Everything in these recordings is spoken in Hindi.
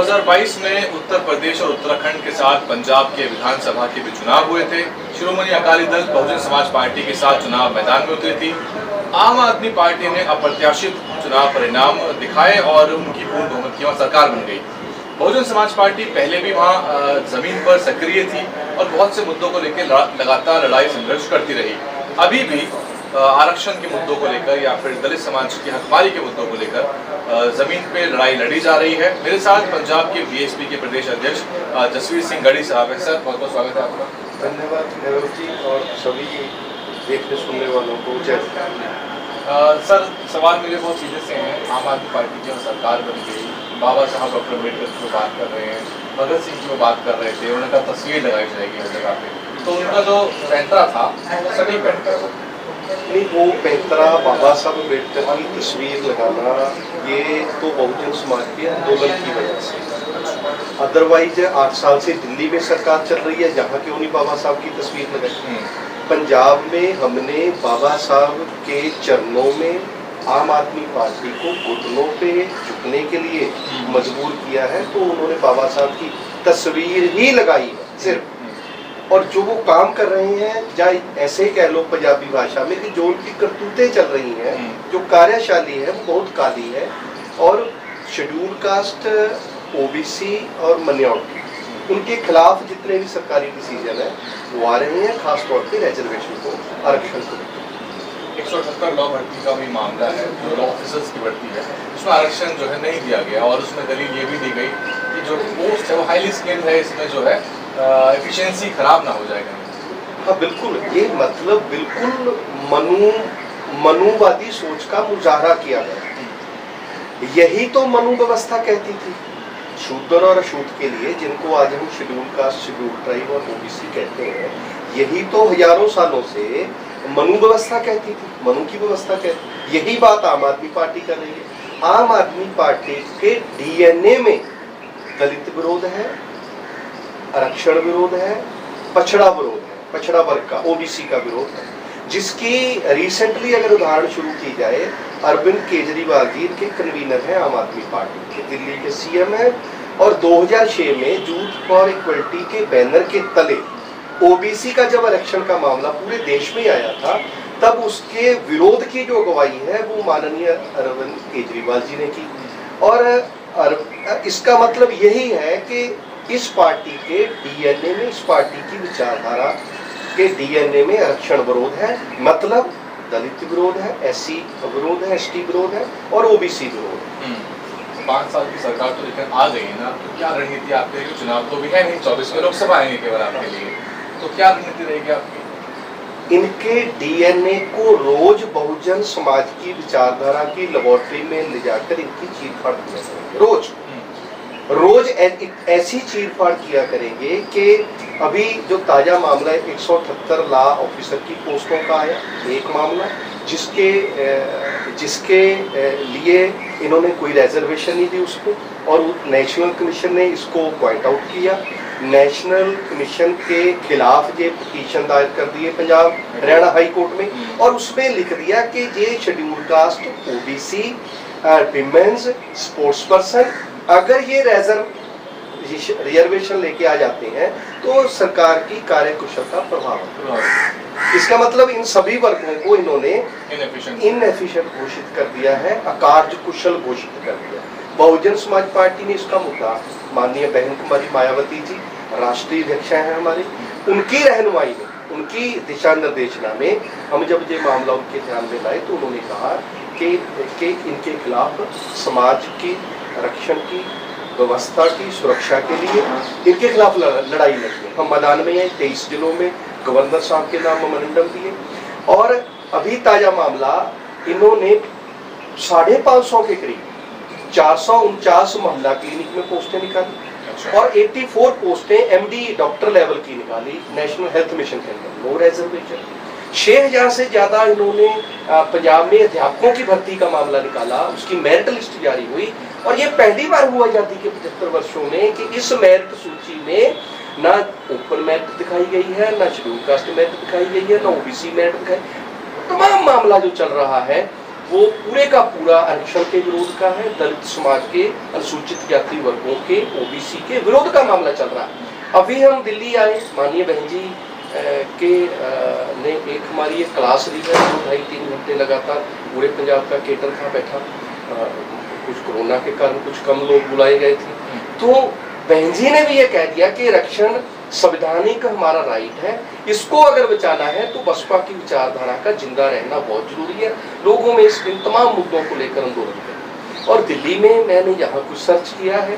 2022 में उत्तर प्रदेश और उत्तराखंड के साथ पंजाब के विधानसभा के भी चुनाव हुए थे। शिरोमणि अकाली दल बहुजन समाज पार्टी के साथ चुनाव मैदान में उतरी थी। आम आदमी पार्टी ने अप्रत्याशित चुनाव परिणाम दिखाए और उनकी पूर्ण बहुमत की वहां सरकार बन गई। बहुजन समाज पार्टी पहले भी वहां जमीन पर सक्रिय थी और बहुत से मुद्दों को लेकर लगातार लड़ाई संघर्ष करती रही। अभी भी आरक्षण के मुद्दों को लेकर या फिर दलित समाज की हकमारी के मुद्दों को लेकर जमीन पे लड़ाई लड़ी जा रही है। मेरे साथ पंजाब के बीएसपी के प्रदेश अध्यक्ष जसवीर सिंह गढ़ी साहब है। सर, बहुत बहुत स्वागत है आपका। धन्यवाद नेहरू जी और सभी देखने सुनने वालों को जय। सर, सवाल मेरे बहुत सीधे से हैं। आम आदमी पार्टी की सरकार बन गई, बाबा साहब डॉक्टर अम्बेडकर की बात कर रहे हैं, भगत सिंह की बात कर रहे थे, उनका तस्वीर लगाई जाएगी हर जगह पे, तो उनका जो पैंतरा था सटीक पैंतरा नहीं, वो पैंतरा बाबा साहब अम्बेडकर की तस्वीर लगाना ये तो बहुजन समाज के आंदोलन की वजह से। अदरवाइज 8 साल से दिल्ली में सरकार चल रही है, जहाँ क्यों नहीं बाबा साहब की तस्वीर लगाई। पंजाब में हमने बाबा साहब के चरणों में आम आदमी पार्टी को घुटनों पे झुकने के लिए मजबूर किया है, तो उन्होंने बाबा साहब की तस्वीर ही लगाई है सिर्फ। और जो वो काम कर रहे हैं, चाहे ऐसे कह लो पंजाबी भाषा में, कि जो उनकी करतूतें चल रही हैं, जो कार्यशैली है वो बहुत काली है। और शेड्यूल कास्ट, ओबीसी और माइनॉरिटी, उनके खिलाफ जितने भी सरकारी डिसीजन है वो आ रहे हैं, खासतौर पे रिजर्वेशन को, आरक्षण को। 178 लॉ भर्ती का भी मामला है, जो लॉ ऑफिसर्स की भर्ती है, उसमें आरक्षण जो है नहीं दिया गया और उसमें दलील ये भी दी गई कि जो पोस्ट है वो हाईली स्किल्ड है, इसमें जो है एफिशिएंसी खराब ना हो जाएगा। हाँ बिल्कुल, ये मतलब बिल्कुल मनुवादी सोच का मुजाहरा किया गया। यही तो मनु व्यवस्था कहती थी, शूद्र और अशूद्र के लिए, जिनको आज हम शेड्यूल कास्ट, शेड्यूल ट्राइब और ओबीसी कहते हैं। यही तो हजारों सालों से मनु व्यवस्था कहती थी, मनु की व्यवस्था कहती। यही बात आम आदमी पार्टी कर रही है। आम आदमी पार्टी के डीएनए में दलित विरोध है, आरक्षण विरोध है, पछड़ा विरोध है, पछड़ा वर्ग का, ओबीसी का विरोध है। जिसकी रिसेंटली अगर उदाहरण शुरू की जाए, अरविंद केजरीवाल जी के कन्वीनर हैं आम आदमी पार्टी के, दिल्ली के सीएम हैं, और 2006 में यूथ फॉर इक्वलिटी के बैनर के तले ओबीसी का जब आरक्षण का मामला पूरे देश में आया था, तब उसके विरोध की जो अगुवाई है वो माननीय अरविंद केजरीवाल जी ने की। और इसका मतलब यही है कि इस पार्टी के डीएनए में, इस पार्टी की विचारधारा के डीएनए में आरक्षण विरोध है, मतलब दलित विरोध है, एससी विरोध है, एसटी विरोध है और ओबीसी विरोध है। 5 साल की सरकार तो लेकर आ गई ना, तो क्या रणनीति आपके लिए? चुनाव तो भी है नहीं, 24 में लोकसभा आएंगे केवल आपके लिए, तो क्या रणनीति रहेगी आपकी? इनके डीएनए को रोज बहुजन समाज की विचारधारा की लेबोरेटरी में ले जाकर इनकी चीरफाड़ किया करेंगे। रोज ऐसी चीरफाड़ किया करेंगे कि अभी जो ताजा मामला है 178 लॉ ऑफिसर की पोस्टों का आया, एक मामला जिसके लिए इन्होंने कोई रिजर्वेशन नहीं दी उसको, और नेशनल कमीशन ने इसको पॉइंट आउट किया। नेशनल कमीशन के खिलाफ ये पिटीशन दायर कर दिए पंजाब हरियाणा हाई कोर्ट में, और उसमें लिख दिया कि ये schedule caste, OBC, women's, sports person, अगर ये रिजर्वेशन लेके आ जाते हैं तो सरकार की कार्यकुशलता प्रभावित। इसका मतलब इन सभी वर्गों को इन्होंने इनएफिशिएंट घोषित कर दिया है, अकार्य कुशल घोषित कर दिया। बहुजन समाज पार्टी ने इसका मुद्दा माननीय बहन कुमारी मायावती जी राष्ट्रीय अध्यक्ष हैं हमारे, उनकी रहनुमाई में, उनकी दिशा निर्देशना में हम जब ये मामला उनके ध्यान में लाए, तो उन्होंने कहा कि इनके खिलाफ समाज की आरक्षण की व्यवस्था की सुरक्षा के लिए इनके खिलाफ लड़ाई लड़ी। हम मैदान में आए, 23 जिलों में गवर्नर साहब के नाम मेमोरेंडम दिए, और अभी ताजा मामला इन्होंने 550 के करीब 449 मोहल्ला क्लिनिक में पोस्टें निकाली और 84 पोस्टें एमडी डॉक्टर लेवल की निकाली नेशनल हेल्थ मिशन के अंदर, नो रिजर्वेशन। 6000 से ज्यादा इन्होंने पंजाब में अध्यापकों की भर्ती का मामला निकाला, उसकी मेरिट लिस्ट जारी हुई, और ये पहली बार हुआ आजादी के 75 वर्षों में कि इस मेरिट सूची में ना ओपन मेरिट दिखाई गई है, ना शेड्यूल कास्ट मेरिट दिखाई गई है, ना ओबीसी मेरिट दिखाई। तमाम मामला जो चल रहा है वो पूरे का पूरा आरक्षण के विरोध का है, दलित समाज के, अनुसूचित जाति वर्गों के, ओबीसी के विरोध का मामला चल रहा है। अभी हम दिल्ली आए, माननीय बहन जी ने एक हमारी एक क्लास ली है, 2-2.5-3 घंटे लगातार पूरे पंजाब का केटर था बैठा। कुछ कोरोना के कारण कुछ कम लोग बुलाए गए थे, तो बहन जी ने भी ये कह दिया कि आरक्षण संवैधानिक हमारा राइट है, इसको अगर बचाना है तो बसपा की विचारधारा का जिंदा रहना बहुत जरूरी है, लोगों में इन तमाम मुद्दों को लेकर आंदोलन करें। और दिल्ली में मैंने यहाँ कुछ सर्च किया है,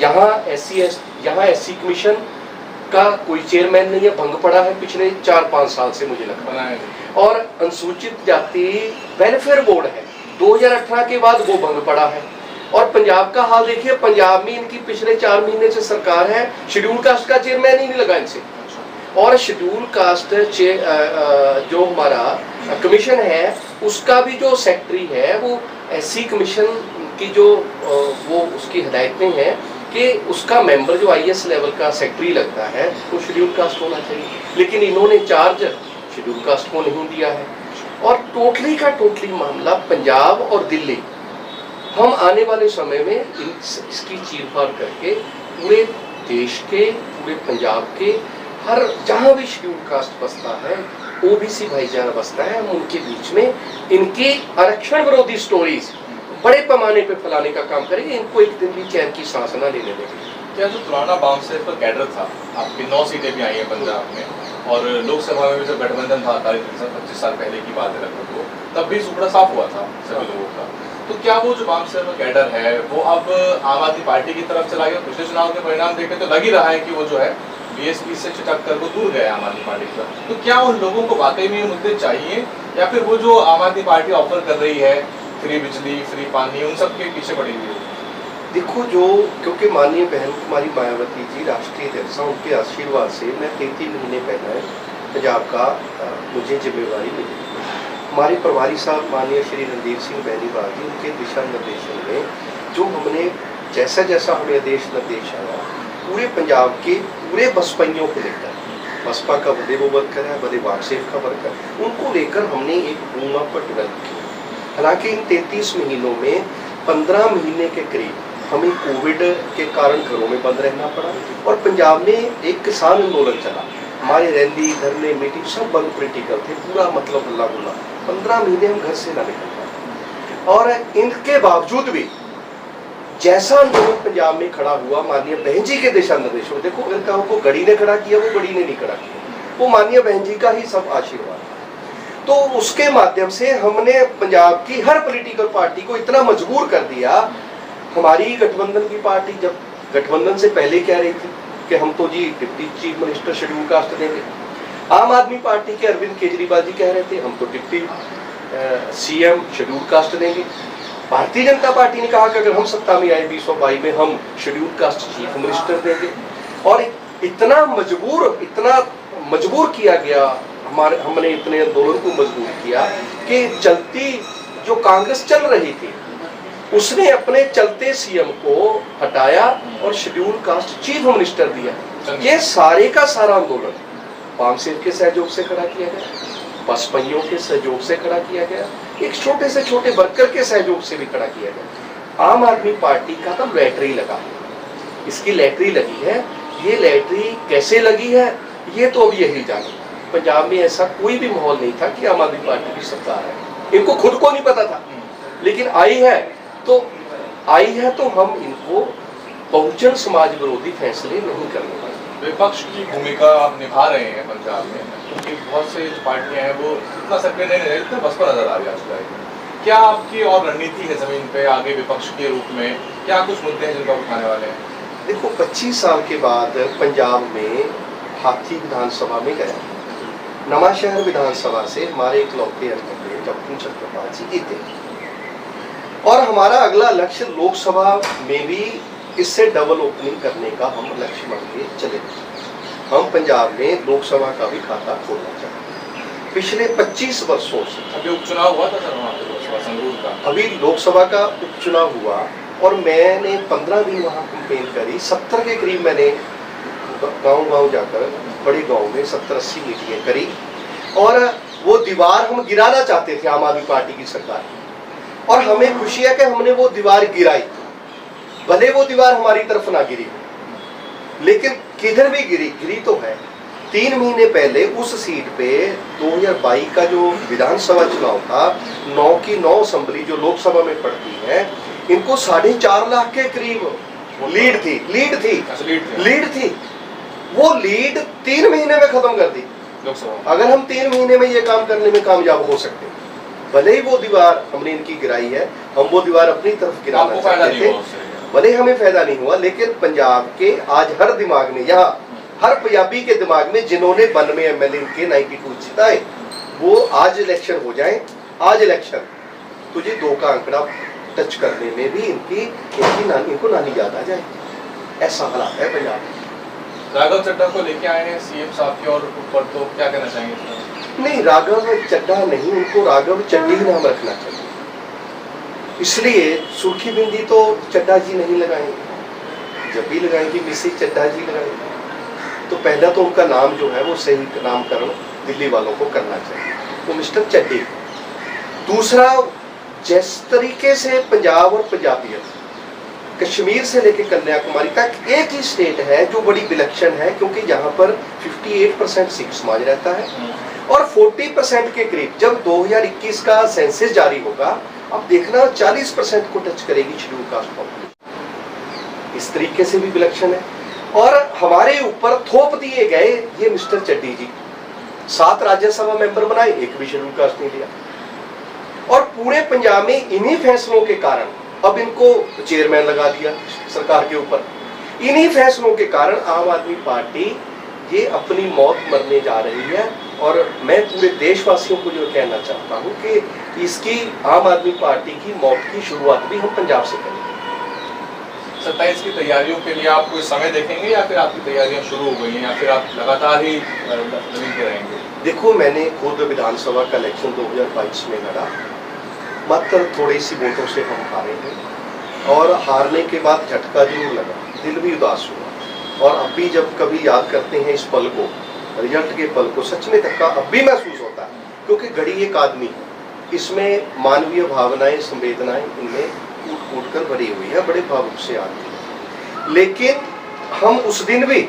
यहाँ एससी कमीशन का कोई चेयरमैन नहीं है, भंग पड़ा है पिछले 4-5 साल से मुझे लगता है। और अनुसूचित जाति वेलफेयर बोर्ड है, 2018 के बाद वो भंग पड़ा है। और पंजाब का हाल देखिए, पंजाब में इनकी पिछले 4 महीने से सरकार है, शेड्यूल कास्ट का चेयरमैन ही नहीं लगा इनसे। और शेड्यूल कास्ट जो हमारा कमीशन है उसका भी जो सेक्रेटरी है वो एससी कमीशन की जो वो उसकी हदायतें हैं कि उसका मेंबर जो आईएएस लेवल का सेक्रेटरी लगता है वो शेड्यूल कास्ट होना चाहिए, लेकिन इन्होंने चार्ज शेड्यूल कास्ट को नहीं दिया है। और टोटली का टोटली मामला पंजाब और दिल्ली, हम आने वाले समय में इसकी चीरफाड़ करके पूरे देश के, पूरे पंजाब के हर जहां भी शेड्यूल कास्ट बसता है, ओबीसी भाईचारा बसता है, हम उनके बीच में इनकी आरक्षण विरोधी स्टोरीज बड़े पैमाने पे फैलाने का काम करेंगे, इनको एक दिन भी चैन की सांस न लेने देंगे। क्या जो पुराना बामसेफ का कैडर था, आपकी 9 सीटें भी आई हैं पंजाब में, और लोकसभा में भी जब गठबंधन था 25 साल पहले की बात है लगभग, वो तब भी सुपड़ा साफ हुआ था सभी लोगों का, तो क्या वो जो बामसेफ का कैडर है वो अब आम आदमी पार्टी की तरफ चला गया? पिछले चुनाव के परिणाम देखें तो लग ही रहा है कि वो जो है बीएसपी से चिटक कर वो दूर गया आम आदमी पार्टी की तरफ। तो क्या उन लोगों को वाकई में ये मुद्दे चाहिए, या फिर वो जो आम आदमी पार्टी ऑफर कर रही है, फ्री बिजली, फ्री पानी, उन सब के पीछे पड़ी हुई है? देखो, जो क्योंकि माननीय बहन कुमारी मायावती जी राष्ट्रीय अध्यक्ष, उनके आशीर्वाद से मैं 33 महीने पहले पंजाब का मुझे जिम्मेवारी मिली। हमारे प्रभारी साहब माननीय श्री रणदीप सिंह बेनीवाल जी, उनके दिशा निर्देशन में जो हमने जैसा जैसा हमें आदेश निर्देश आया, पूरे पंजाब के पूरे बसपाइयों को लेकर, बसपा का बड़े वो वर्कर है, बड़े वाटसेफ का वर्कर, उनको लेकर हमने एक बूमा पर डेवलप किया। हालांकि इन 33 महीनों में 15 महीने के करीब हमें कोविड के कारण घरों में बंद रहना पड़ा, और पंजाब में एक किसान आंदोलन चला, हमारे रैली, धरने, मीटिंग सब बंद पॉलिटिकल थे, पूरा मतलब हल्ला गुल्ला। 15 महीने हम घर से ना निकल पाए, और इनके बावजूद भी जैसा आंदोलन पंजाब में खड़ा हुआ माननीय बहन जी के दिशा निर्देशों में, देखो इनका को गढ़ी ने खड़ा किया, वो गढ़ी ने नहीं खड़ा किया, वो माननीय बहन जी का ही सब आशीर्वाद। तो उसके माध्यम से हमने पंजाब की हर पॉलिटिकल पार्टी को इतना मजबूर कर दिया। हमारी गठबंधन की पार्टी जब गठबंधन से पहले कह रही थी कि हम तो जी deputy chief minister schedule caste देंगे, आम आदमी पार्टी के अरविंद केजरीवाल जी कह रहे थे हम तो डिप्टी सीएम शेड्यूल कास्ट देंगे। भारतीय जनता पार्टी ने कहा कि अगर हम सत्ता में आए 2022 में हम शेड्यूल कास्ट चीफ मिनिस्टर देंगे। और इतना मजबूर किया गया, हमने इतने आंदोलन को मजबूर किया कि चलती जो कांग्रेस चल रही थी उसने अपने चलते सीएम को हटाया और शेड्यूल कास्ट चीफ मिनिस्टर दिया। ये सारे का सारा आंदोलन बामसेफ के सहयोग से खड़ा किया गया, बसपाइयों के सहयोग से खड़ा किया गया, एक छोटे से छोटे वर्कर के सहयोग से भी खड़ा किया गया। आम आदमी पार्टी का तो लैटरी लगा, इसकी लैटरी लगी है। ये लैटरी कैसे लगी है ये तो अब यही जाने। पंजाब में ऐसा कोई भी माहौल नहीं था कि आम आदमी पार्टी की सरकार है, इनको खुद को नहीं पता था, लेकिन आई है तो हम इनको बहुजन समाज विरोधी फैसले नहीं करने वाले। विपक्ष की भूमिका आप निभा रहे हैं पंजाब में, क्योंकि बहुत से जो पार्टियां हैं वो इतना सक्रिय नहीं रहे, इतना बसपा नजर आ रही है। क्या आपकी और रणनीति है जमीन पे आगे विपक्ष के रूप में, क्या कुछ मुद्दे हैं जिनको उठाने वाले हैं? देखो, 25 साल के बाद पंजाब में हाथी विधानसभा में गया, नवांशहर विधानसभा से हमारे इकलौते एमएलए डॉक्टर चक्रपाल जी जीते, और हमारा अगला लक्ष्य लोकसभा में भी इससे डबल ओपनिंग करने का हम लक्ष्य मान के चले। हम पंजाब में लोकसभा का भी खाता खोलना चाहते। पिछले 25 वर्षों से अभी उपचुनाव हुआ था सर वहाँ पे लोकसभा संगरूर का, अभी लोकसभा का उपचुनाव हुआ और मैंने 15 दिन वहाँ कैंपेन करी। 70 के करीब मैंने गांव जाकर बड़े गांव में 70-80 मीटिंगें करी, और वो दीवार हम गिराना चाहते थे आम आदमी पार्टी की सरकार। और हमें खुशी है कि हमने वो दीवार गिराई, भले वो दीवार हमारी तरफ ना गिरी, लेकिन किधर भी गिरी तो है। 3 महीने पहले उस सीट पे 2022 का जो विधानसभा चुनाव था, 9 की 9 असेंबली जो लोकसभा में पड़ती है, इनको 4.5 लाख के करीब लीड थी। वो लीड 3 महीने में खत्म कर दी लोकसभा। अगर हम 3 महीने में ये काम करने में कामयाब हो सकते, भले ही वो दीवार हमने इनकी गिराई है, हम वो दीवार अपनी तरफ गिराना चाहते थे, भले हमें फायदा नहीं हुआ, लेकिन पंजाब के आज हर दिमाग में, यहाँ हर पंजाबी के दिमाग में जिन्होंने 92 एमएलए के 92 जिताए, वो आज इलेक्शन हो जाए, आज इलेक्शन तुझे 2 का आंकड़ा टच करने में भी इनको नानी याद आ जाए। ऐसा हालात है पंजाब में। राघव चड्ढा को लेके आए हैं सीएम साहब के और ऊपर, तो क्या कहना चाहेंगे? नहीं, राघव चड्ढा नहीं, उनको राघव चड्ढी नाम रखना चाहिए। इसलिए सुर्खी बिंदी तो चड्ढा जी नहीं लगाएंगे, जब भी लगाएंगे मिसेज चड्ढा जी लगाएंगे। तो पहला तो उनका नाम जो है वो सही नामकरण दिल्ली वालों को करना चाहिए, वो मिस्टर चड्ढी। दूसरा, जिस तरीके से पंजाब और पंजाबियत कश्मीर से लेकर कन्याकुमारी तक एक ही स्टेट है जो बड़ी विलक्षण है, क्योंकि यहाँ पर 58% सिख समाज रहता है और 40% के करीब जब 2021 का सेंसस जारी होगा, अब देखना 40% को टच करेगी शेड्यूल कास्ट पॉपुलेशन। इस तरीके से भी विलक्षण है। और हमारे ऊपर थोप दिए गए ये मिस्टर चड्ढी जी, 7 राज्यसभा मेंबर बनाए, एक भी शेड्यूल कास्ट नहीं लिया। और पूरे पंजाब में इन्हीं फैसलों के कारण अब इनको चेयरमैन लगा दिया सरकार के ऊपर। इन्हीं फैसलों के कारण आम आदमी पार्टी ये अपनी मौत मरने जा रही है। और मैं पूरे देशवासियों को जो कहना चाहता हूँ कि इसकी आम आदमी पार्टी की मौत की शुरुआत भी हम पंजाब से करेंगे। 27 की तैयारियों के लिए आप कोई समय देखेंगे या फिर आपकी तैयारियां शुरू हो गई हैं या फिर आप लगातार ही जमीन पे रहेंगे? देखो, मैंने खुद विधानसभा का इलेक्शन 2022 में लड़ा, मात्र थोड़ी सी वोटों से हम हारे हैं और हारने के बाद झटका जरूर लगा, दिल भी उदास हुआ। और अब भी जब कभी याद करते हैं इस पल को, रिजल्ट के पल को, सच में धक्का अब भी महसूस होता है, क्योंकि घड़ी एक आदमी है, इसमें मानवीय भावनाएं, संवेदनाएं इनमें कूट कर भरी हुई है, बड़े भावुक से आदमी है। लेकिन हम उस दिन भी,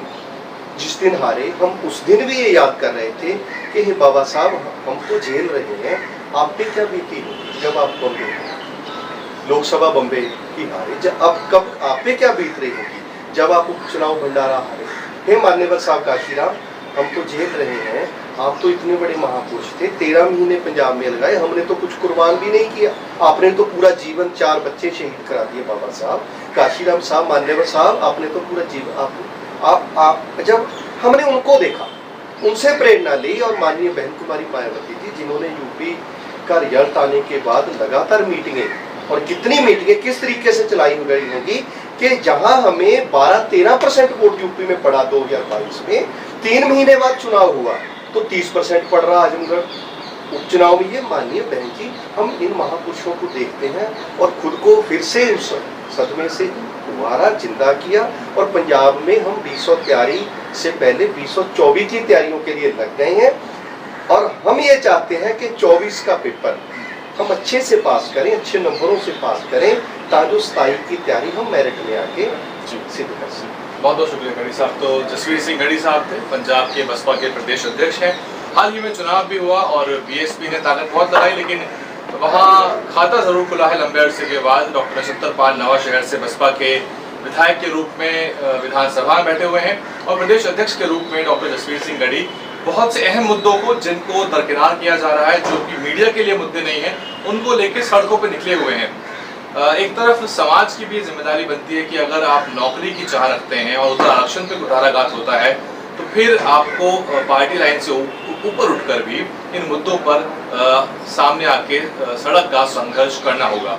जिस दिन हारे, हम उस दिन भी ये याद कर रहे थे कि हे बाबा साहब, हम तो झेल रहे हैं, आप पे क्या बीती होगी जब आप बम्बे लोकसभा बम्बे की हारे, जब अब कब आप पे क्या बीत रही होगी जब आप उपचुनाव भंडारा हारे। हे मान्यवर साहब काशीराम, हम तो झेल रहे हैं, आप तो इतने बड़े महापुरुष थे, 13 महीने पंजाब में लगाए, हमने तो कुछ कुर्बान भी नहीं किया, आपने तो पूरा जीवन 4 बच्चे शहीद करा दिए। बाबा साहब काशीराम साहब, मान्यवर साहब, आपने तो पूरा जीवन आप जब हमने उनको देखा, उनसे प्रेरणा ली। और माननीय बहन कुमारी मायावती जी, जिन्होंने यूपी का रिजल्ट आने के बाद लगातार मीटिंगें, और कितनी मीटिंगें किस तरीके से चलाई गई होगी कि जहां हमें 12-13% वोट यूपी में पड़ा 2022 में, 3 महीने बाद चुनाव हुआ तो 30% पड़ रहा आजमगढ़ उपचुनाव में। ये माननीय बहन जी, हम इन महापुरुषों को देखते हैं और खुद को फिर से उस सदमे से दोबारा जिंदा किया। और पंजाब में हम 20 तैयारी से पहले 2024 की तैयारियों के लिए लग गए हैं और हम ये चाहते हैं कि 24 का पेपर हम अच्छे से पास करें, अच्छे नंबरों से पास करें, ताकि 27 की तैयारी हम मेरिट में आके सिद्ध कर सकें। बहुत बहुत शुक्रिया गढ़ी साहब। तो जसवीर सिंह गढ़ी साहब थे, पंजाब के बसपा के प्रदेश अध्यक्ष हैं। हाल ही में चुनाव भी हुआ और बीएसपी ने ताकत बहुत लगाई, लेकिन वहाँ खाता जरूर खुला है लंबे अरसे के बाद। डॉक्टर नक्षत्र पाल नवाशहर से बसपा के विधायक के रूप में विधानसभा में बैठे हुए हैं और प्रदेश अध्यक्ष के रूप में डॉक्टर जसवीर सिंह गढ़ी बहुत से अहम मुद्दों को, जिनको दरकिनार किया जा रहा है, जो कि मीडिया के लिए मुद्दे नहीं हैं, उनको लेकर सड़कों पर निकले हुए हैं। एक तरफ समाज की भी जिम्मेदारी बनती है कि अगर आप नौकरी की चाह रखते हैं और उधर आरक्षण पे कुठाराघात होता है, तो फिर आपको पार्टी लाइन से ऊपर उठकर भी इन मुद्दों पर सामने आके सड़क का संघर्ष करना होगा।